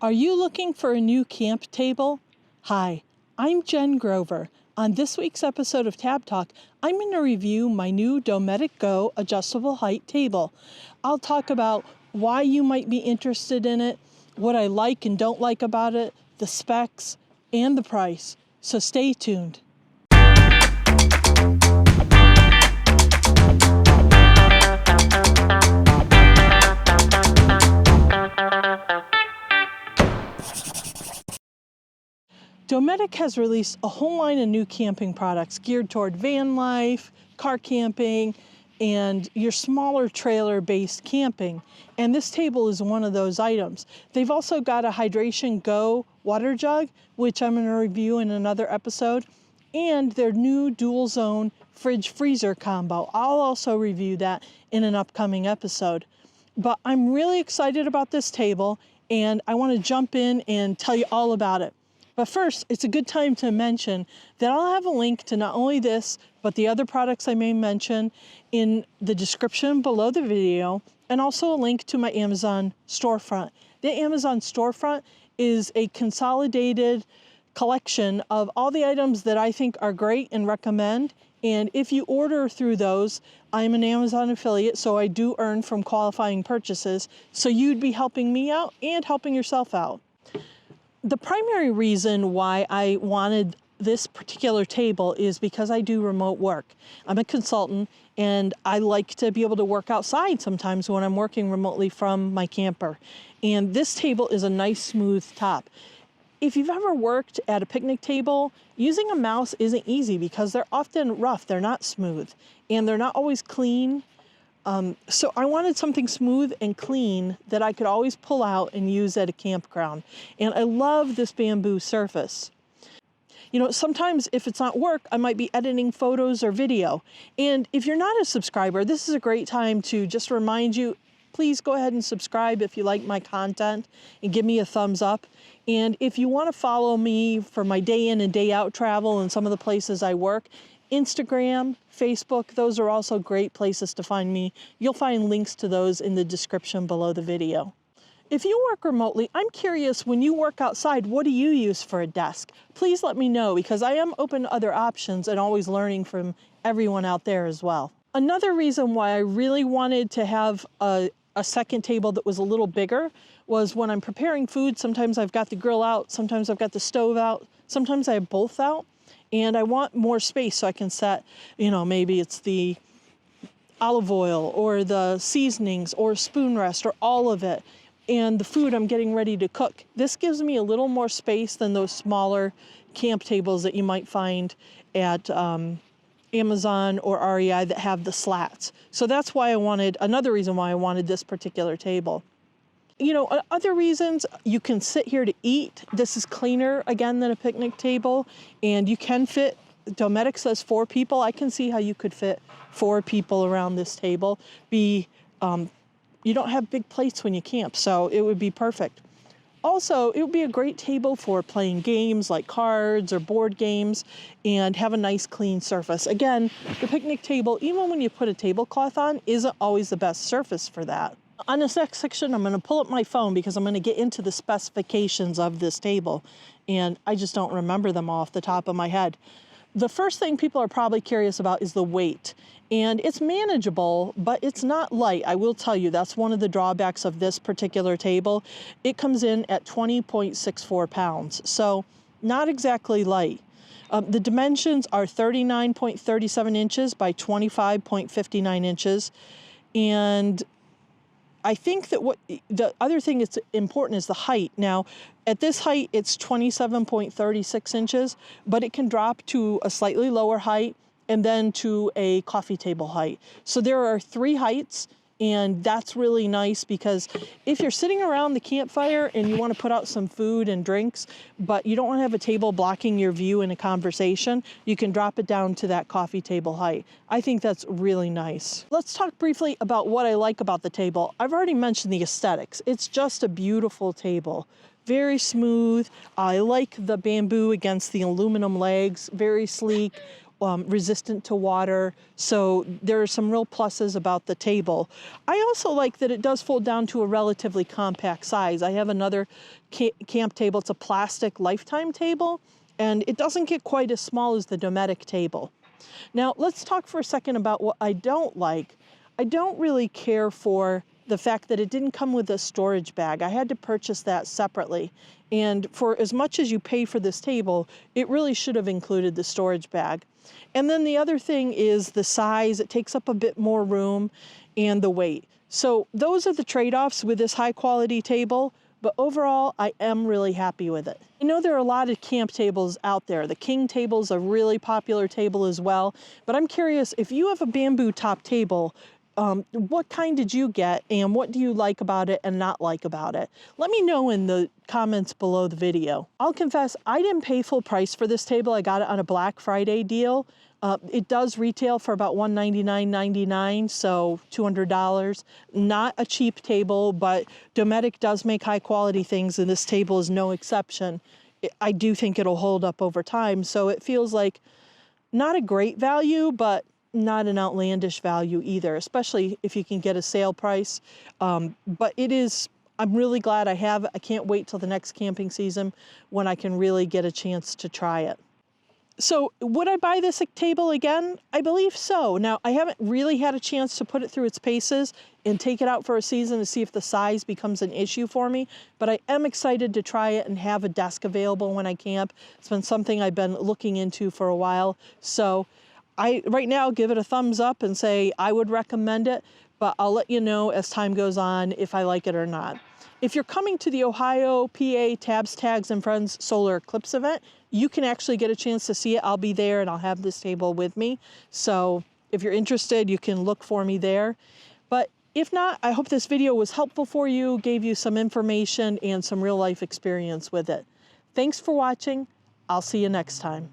Are you looking for a new camp table? Hi, I'm Jen Grover. On this week's episode of Tab Talk, I'm going to review my new Dometic Go Adjustable Height Table. I'll talk about why you might be interested in it, what I like and don't like about it, the specs, and the price. So stay tuned. Dometic has released a whole line of new camping products geared toward van life, car camping, and your smaller trailer-based camping. And this table is one of those items. They've also got a Hydration Go water jug, which I'm going to review in another episode, and their new dual zone fridge freezer combo. I'll also review that in an upcoming episode. But I'm really excited about this table, and I want to jump in and tell you all about it. But first, it's a good time to mention that I'll have a link to not only this, but the other products I may mention in the description below the video, and also a link to my Amazon storefront. The Amazon storefront is a consolidated collection of all the items that I think are great and recommend. And if you order through those, I'm an Amazon affiliate, so I do earn from qualifying purchases. So you'd be helping me out and helping yourself out. The primary reason why I wanted this particular table is because I do remote work. I'm a consultant and I like to be able to work outside sometimes when I'm working remotely from my camper. And this table is a nice smooth top. If you've ever worked at a picnic table, using a mouse isn't easy because they're often rough, they're not smooth, and they're not always clean. So I wanted something smooth and clean that I could always pull out and use at a campground. And I love this bamboo surface. You know, sometimes if it's not work, I might be editing photos or video. And if you're not a subscriber, this is a great time to just remind you, please go ahead and subscribe if you like my content and give me a thumbs up. And if you want to follow me for my day in and day out travel and some of the places I work, Instagram, Facebook, those are also great places to find me. You'll find links to those in the description below the video. If you work remotely, I'm curious, when you work outside, what do you use for a desk? Please let me know, because I am open to other options and always learning from everyone out there as well. Another reason why I really wanted to have a second table that was a little bigger was when I'm preparing food, sometimes I've got the grill out, sometimes I've got the stove out, sometimes I have both out. And I want more space so I can set, you know, maybe it's the olive oil or the seasonings or spoon rest or all of it, and the food I'm getting ready to cook. This gives me a little more space than those smaller camp tables that you might find at Amazon or REI that have the slats. So that's why another reason why I wanted this particular table. You know, other reasons, you can sit here to eat. This is cleaner, again, than a picnic table, and you can fit, Dometic says 4 people. I can see how you could fit 4 people around this table. You don't have big plates when you camp, so it would be perfect. Also, it would be a great table for playing games like cards or board games and have a nice clean surface. Again, the picnic table, even when you put a tablecloth on, isn't always the best surface for that. On this next section, I'm going to pull up my phone because I'm going to get into the specifications of this table, and I just don't remember them off the top of my head. The first thing people are probably curious about is the weight, and it's manageable, but it's not light. I will tell you, that's one of the drawbacks of this particular table. It comes in at 20.64 pounds, so not exactly light. The dimensions are 39.37 inches by 25.59 inches, and I think that the other thing that's important is the height. Now, at this height, it's 27.36 inches, but it can drop to a slightly lower height and then to a coffee table height. So there are 3 heights, And that's really nice because if you're sitting around the campfire and you want to put out some food and drinks, but you don't want to have a table blocking your view in a conversation, you can drop it down to that coffee table height. I think that's really nice. Let's talk briefly about what I like about the table. I've already mentioned the aesthetics. It's just a beautiful table. Very smooth. I like the bamboo against the aluminum legs, very sleek. Resistant to water, so there are some real pluses about the table. I also like that it does fold down to a relatively compact size. I have another camp table. It's a plastic lifetime table, and it doesn't get quite as small as the Dometic table. Now, let's talk for a second about what I don't like. I don't really care for the fact that it didn't come with a storage bag. I had to purchase that separately. And for as much as you pay for this table, it really should have included the storage bag. And then the other thing is the size. It takes up a bit more room, and the weight. So those are the trade-offs with this high quality table, but overall I am really happy with it. I know there are a lot of camp tables out there. The King table is a really popular table as well, but I'm curious, if you have a bamboo top table, what kind did you get, and what do you like about it and not like about it? Let me know in the comments below the video. I'll confess, I didn't pay full price for this table. I got it on a Black Friday deal. It does retail for about $199.99, so $200. Not a cheap table, but Dometic does make high quality things, and this table is no exception. I do think it'll hold up over time, so it feels like not a great value, but not an outlandish value either, especially if you can get a sale price. But it is, I'm really glad I have it. I can't wait till the next camping season when I can really get a chance to try it. So would I buy this table again? I believe so. Now, I haven't really had a chance to put it through its paces and take it out for a season to see if the size becomes an issue for me, but I am excited to try it and have a desk available when I camp. It's been something I've been looking into for a while. So right now give it a thumbs up and say I would recommend it, but I'll let you know as time goes on if I like it or not. If you're coming to the Ohio, PA, Tabs, Tags, and Friends Solar Eclipse event, you can actually get a chance to see it. I'll be there and I'll have this table with me. So if you're interested, you can look for me there. But if not, I hope this video was helpful for you, gave you some information and some real life experience with it. Thanks for watching. I'll see you next time.